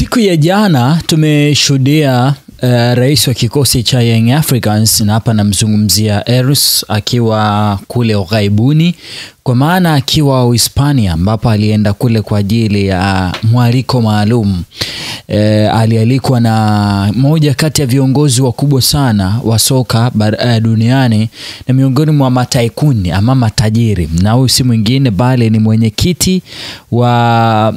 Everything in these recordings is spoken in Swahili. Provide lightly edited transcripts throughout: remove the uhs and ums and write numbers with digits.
Siku ya jana tumeshuhudia rais wa kikosi cha Young Africans, na hapa namzungumzia Eris, akiwa kule ughaibuni, kwa maana akiwa Hispania, ambapo alienda kule kwa ajili ya mwaliko maalum. Alialikwa na moja kati ya viongozi wakubwa sana wa soka duniani, na miongoni mwa mataikuni ama matajiri, na huyu si mwingine bali ni mwenyekiti wa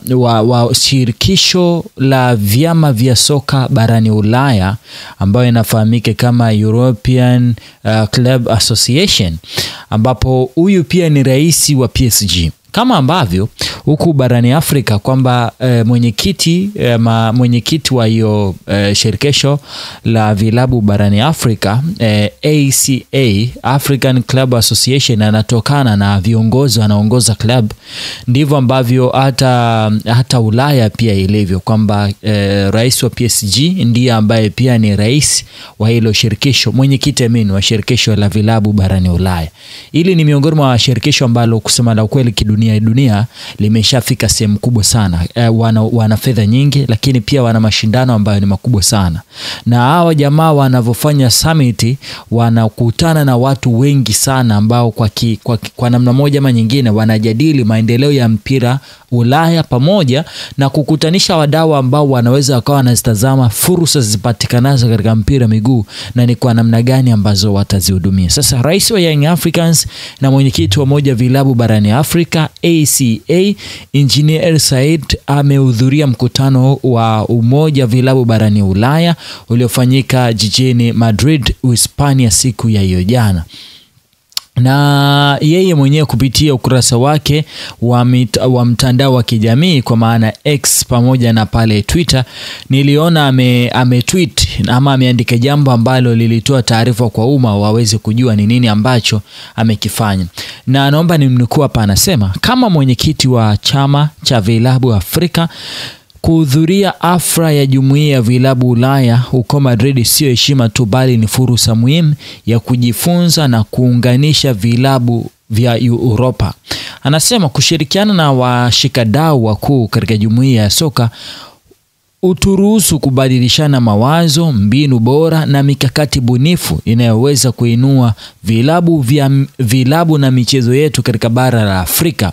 shirikisho la vyama vya soka barani Ulaya, ambayo inafahamika kama European Club Association, ambapo huyu pia ni rais wa PSG. Kama ambavyo huku barani Afrika kwamba mwenyekiti wa hiyo shirikisho la vilabu barani Afrika, ACA, African Club Association, anatokana na viongozi wanaongoza club. Ndivyo ambavyo hata Ulaya pia ilivyo, kwamba rais wa PSG ndiye ambaye pia ni rais wa hilo shirikisho, mwenyekiti wa shirikisho la vilabu barani Ulaya. Hili ni miongoni mwa shirikisho ambalo kusema la ukweli dunia limeshafika sehemu kubwa sana. Wana fedha nyingi, lakini pia wana mashindano ambayo ni makubwa sana. Na hawa jamaa wanavofanya summit, wanakutana na watu wengi sana ambao kwa namna moja ama nyingine wanajadili maendeleo ya mpira Ulaya, pamoja na kukutanisha wadau ambao wanaweza wakawa wanazitazama fursa zipatikanazo katika mpira miguu na ni kwa namna gani ambazo watazihudumia. Sasa rais wa Young Africans na mwenyekiti wa moja vilabu barani Afrika, ACA, Engineer Said, amehudhuria mkutano wa umoja vilabu barani Ulaya uliofanyika jijini Madrid, Hispania, siku ya hiyo jana. Na yeye mwenyewe kupitia ukurasa wake wa mtandao wa kijamii, kwa maana X pamoja na pale Twitter, niliona ametweet ama ameandika jambo ambalo lilitoa taarifa kwa umma waweze kujua ni nini ambacho amekifanya. Na naomba nimnukuu hapa, anasema: kama mwenyekiti wa chama cha vilabu Afrika, kuhudhuria afra ya jumuiya ya vilabu Ulaya huko Madrid sio heshima tu, bali ni fursa muhimu ya kujifunza na kuunganisha vilabu vya Europa. Anasema kushirikiana na washikadau wakuu katika jumuiya ya soka uturuhusu kubadilishana mawazo, mbinu bora na mikakati bunifu inayoweza kuinua vilabu na michezo yetu katika bara la Afrika.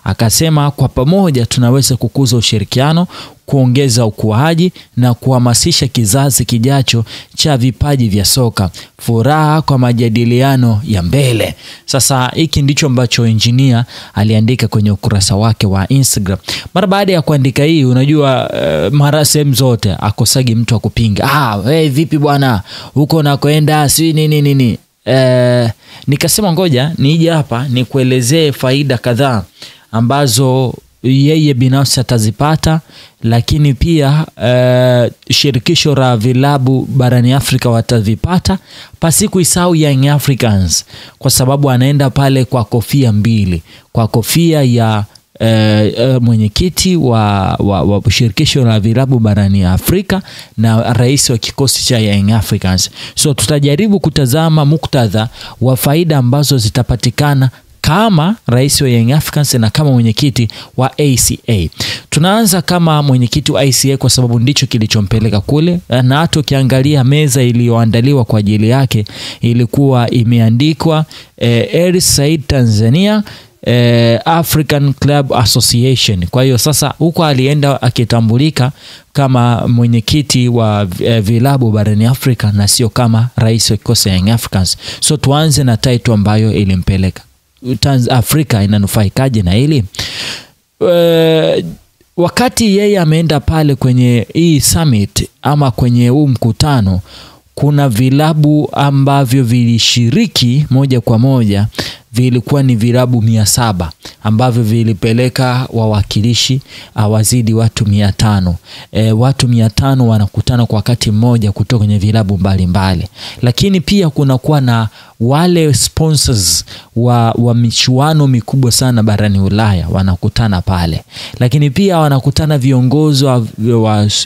Akasema kwa pamoja tunaweza kukuza ushirikiano, kuongeza ukuaji na kuhamasisha kizazi kijacho cha vipaji vya soka. Furaha kwa majadiliano ya mbele. Sasa hiki ndicho ambacho engineer aliandika kwenye ukurasa wake wa Instagram. Mara baada ya kuandika hii, unajua mara sehemu zote akosagi mtu akupinga. Vipi bwana, huko nakoenda si nini. Nikasema ngoja nije hapa nikuelezee faida kadhaa ambazo yeye binafsi atazipata, lakini pia shirikisho la vilabu barani Afrika watavipata, pasiku isahau Young Africans, kwa sababu anaenda pale kwa kofia mbili, kwa kofia ya mwenyekiti wa shirikisho la vilabu barani Afrika na rais wa kikosi cha Young Africans. So tutajaribu kutazama muktadha wa faida ambazo zitapatikana kama rais wa Young Africans na kama mwenyekiti wa ACA. Tunaanza kama mwenyekiti wa ACA kwa sababu ndicho kilichompeleka kule, na hata ukiangalia meza iliyoandaliwa kwa ajili yake ilikuwa imeandikwa Eris Said Tanzania African Club Association. Kwa hiyo sasa huko alienda akitambulika kama mwenyekiti wa vilabu barani Afrika na sio kama rais wa kikosi Young Africans. So tuanze na title ambayo ilimpeleka. Afrika inanufaikaje na hili? Wakati yeye ameenda pale kwenye hii summit ama kwenye huu mkutano, kuna vilabu ambavyo vilishiriki moja kwa moja, vilikuwa ni vilabu 700 ambavyo vilipeleka wawakilishi wazidi watu 500. Watu 500 wanakutana kwa wakati mmoja kutoka kwenye vilabu mbalimbali. Lakini pia kuna kuwa na wale sponsors wa michuano mikubwa sana barani Ulaya wanakutana pale. Lakini pia wanakutana viongozi wa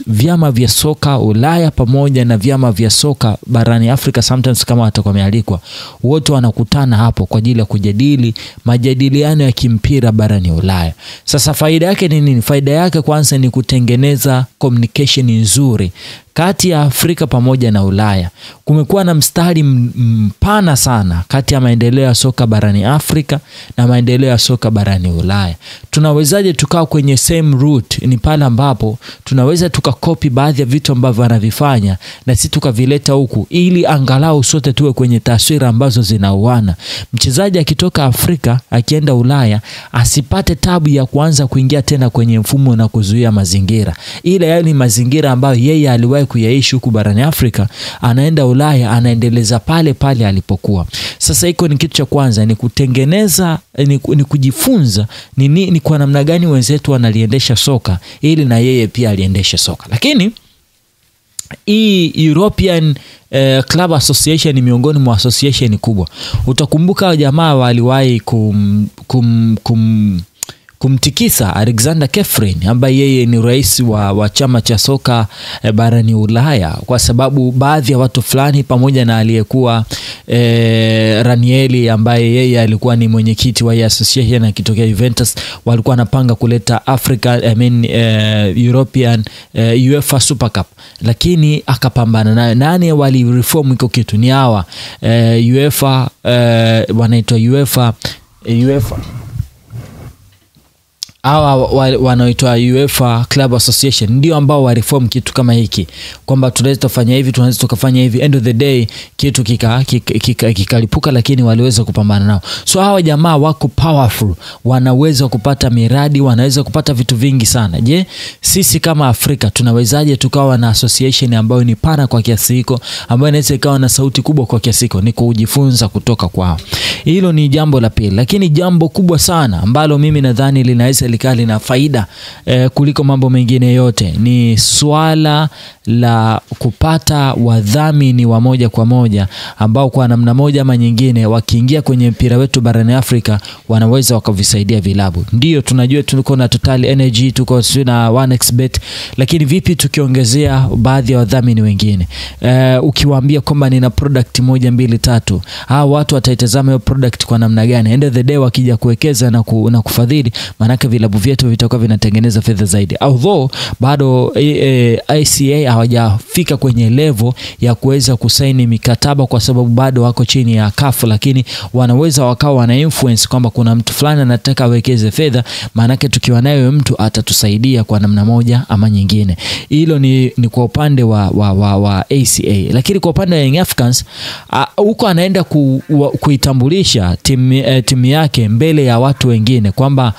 vyama vya soka Ulaya pamoja na vyama vya soka barani Afrika, sometimes kama watakuwa wamealikwa. Wote wanakutana hapo kwa ajili ya kujadili majadiliano ya kimpira barani Ulaya. Sasa faida yake ni nini? Faida yake kwanza ni kutengeneza communication nzuri kati ya Afrika pamoja na Ulaya. Kumekuwa na mstari mpana sana kati ya maendeleo ya soka barani Afrika na maendeleo ya soka barani Ulaya. Tunawezaje tukaa kwenye same route? Ni pale ambapo tunaweza tukakopi baadhi ya vitu ambavyo wanavifanya na sisi tukavileta huku, ili angalau sote tuwe kwenye taswira ambazo zinauana. Mchezaji akitoka Afrika akienda Ulaya asipate tabu ya kuanza kuingia tena kwenye mfumo na kuzuia mazingira. Ile yale mazingira ambayo yeye aliwahi kuyaishi huku barani Afrika, anaenda Ulaya anaendeleza pale pale alipokuwa. Sasa hiko ni kitu cha kwanza, ni kutengeneza, ni kujifunza ni kwa namna gani wenzetu wanaliendesha soka ili na yeye pia aliendeshe soka. Lakini hii European Club Association ni miongoni mwa association kubwa. Utakumbuka jamaa waliwahi kumtikisa Alexander Kefren ambaye yeye ni rais wa chama cha soka barani Ulaya, kwa sababu baadhi ya watu fulani pamoja na aliyekuwa Ranieri ambaye yeye alikuwa ni mwenyekiti wa association akitokea Juventus, walikuwa wanapanga kuleta European UEFA Super Cup, lakini akapambana nayo. Nani wali reform iko kitu? Ni hawa UEFA, wanaitwa UEFA hawa wanaoitwa UEFA Club Association ndio ambao wa reform kitu kama hiki, kwamba tunaweza kufanya hivi, tunaweza tukafanya hivi. End of the day kitu kikalipuka, lakini waliweza kupambana nao. So hawa jamaa wako powerful, wanaweza kupata miradi, wanaweza kupata vitu vingi sana. Je, sisi kama Afrika tunawezaje tukawa na association ambayo ni pana kwa kiasi hiko, ambayo inaweza ikawa na sauti kubwa kwa kiasi hiko? Ni kujifunza kutoka kwao. Hilo ni jambo la pili. Lakini jambo kubwa sana ambalo mimi nadhani linaweza likali na faida kuliko mambo mengine yote ni swala la kupata wadhamini wa moja kwa moja ambao kwa namna moja ama nyingine wakiingia kwenye mpira wetu barani Afrika wanaweza wakavisaidia vilabu. Ndio tunajua tuko na Total Energy, tuko na 1xBet, lakini vipi tukiongezea baadhi ya wadhamini wengine? Ukiwaambia kwamba nina product 1 2 3, hao watu wataitazama hiyo product kwa namna gani? End of the day wakija kuwekeza na kufadhili, maana vilabu vyetu vitakuwa vinatengeneza fedha zaidi. Although bado ICA hawajafika kwenye level ya kuweza kusaini mikataba kwa sababu bado wako chini ya CAF, lakini wanaweza wakawa wana influence kwamba kuna mtu fulani anataka awekeze fedha, maana tukiwa nayo mtu atatusaidia kwa namna moja ama nyingine. Hilo ni kwa upande wa ACA. Lakini kwa upande wa Young Africans, huko anaenda kuitambulisha timu yake mbele ya watu wengine kwamba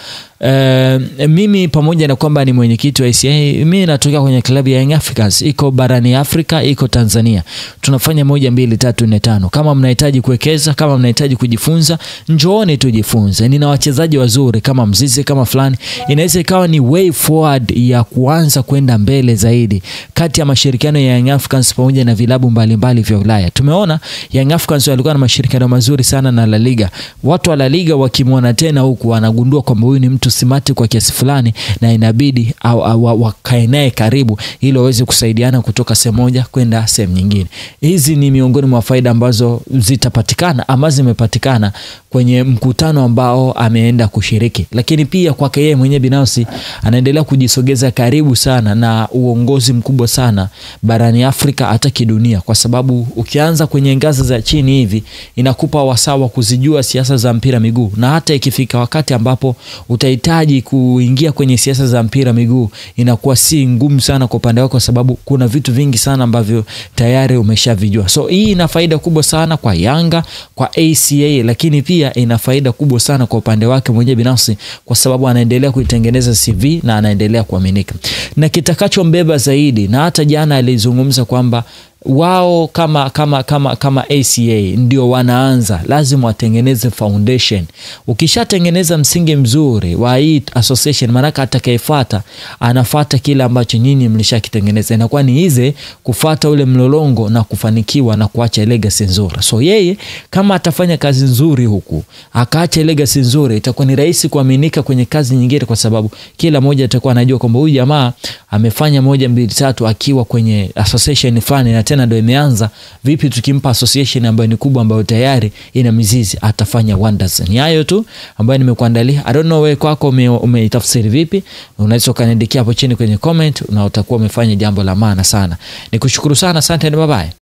mimi pamoja na kwamba ni mwenyekiti wa ACA, mimi natokea kwenye klabu ya Young Africans, iko barani Afrika, iko Tanzania. Tunafanya 1 2 3 4 5. Kama mnahitaji kuwekeza, kama mnahitaji kujifunza, njooni tujifunze. Nina wachezaji wazuri kama Mzize, kama fulani. Inaweza ikawa ni way forward ya kuanza kwenda mbele zaidi kati ya mashirikiano ya Young Africans pamoja na vilabu mbalimbali vya Ulaya. Tumeona Young Africans walikuwa na mashirikiano mazuri sana na La Liga. Watu wa La Liga wakimwona tena huku wanagundua kwamba huyu ni mtu simati kwa kiasi fulani na inabidi wakae naye karibu ili waweze kusaidiana kutoka sehemu moja kwenda sehemu nyingine. Hizi ni miongoni mwa faida ambazo zitapatikana ama zimepatikana kwenye mkutano ambao ameenda kushiriki. Lakini pia kwake yeye mwenyewe binafsi anaendelea kujisogeza karibu sana na uongozi mkubwa sana barani Afrika hata kidunia, kwa sababu ukianza kwenye ngazi za chini hivi inakupa wasawa kuzijua siasa za mpira miguu, na hata ikifika wakati ambapo utahitaji kuingia kwenye siasa za mpira miguu inakuwa si ngumu sana kwa upande wako, kwa sababu kuna vitu vingi sana ambavyo tayari umeshavijua. So hii ina faida kubwa sana kwa Yanga, kwa ACA, lakini pia ina faida kubwa sana kwa upande wake mwenyewe binafsi, kwa sababu anaendelea kuitengeneza CV na anaendelea kuaminika. Na kitakachombeba zaidi, na hata jana alizungumza kwamba wao kama ACA ndio wanaanza, lazima watengeneze foundation. Ukishatengeneza msingi mzuri wa hii association, maana atakayefuata anafuata kile ambacho nyinyi mlishakitengeneza. Inakuwa ni hizi kufuata ule mlolongo na kufanikiwa na kuacha legacy nzuri. So yeye kama atafanya kazi nzuri huku akaacha legacy nzuri, itakuwa ni rahisi kuaminika kwenye kazi nyingine, kwa sababu kila mmoja atakuwa anajua kwamba huyu jamaa amefanya 1 2 3 akiwa kwenye association fulani, na tena tena ndio imeanza, vipi tukimpa association ambayo ni kubwa, ambayo tayari ina mizizi, atafanya wonders. Ni hayo tu ambayo nimekuandalia. I don't know wewe kwako umeitafsiri vipi? Unaweza kaniandikia hapo chini kwenye comment, na utakuwa umefanya jambo la maana sana. Nikushukuru sana, asante na bye bye.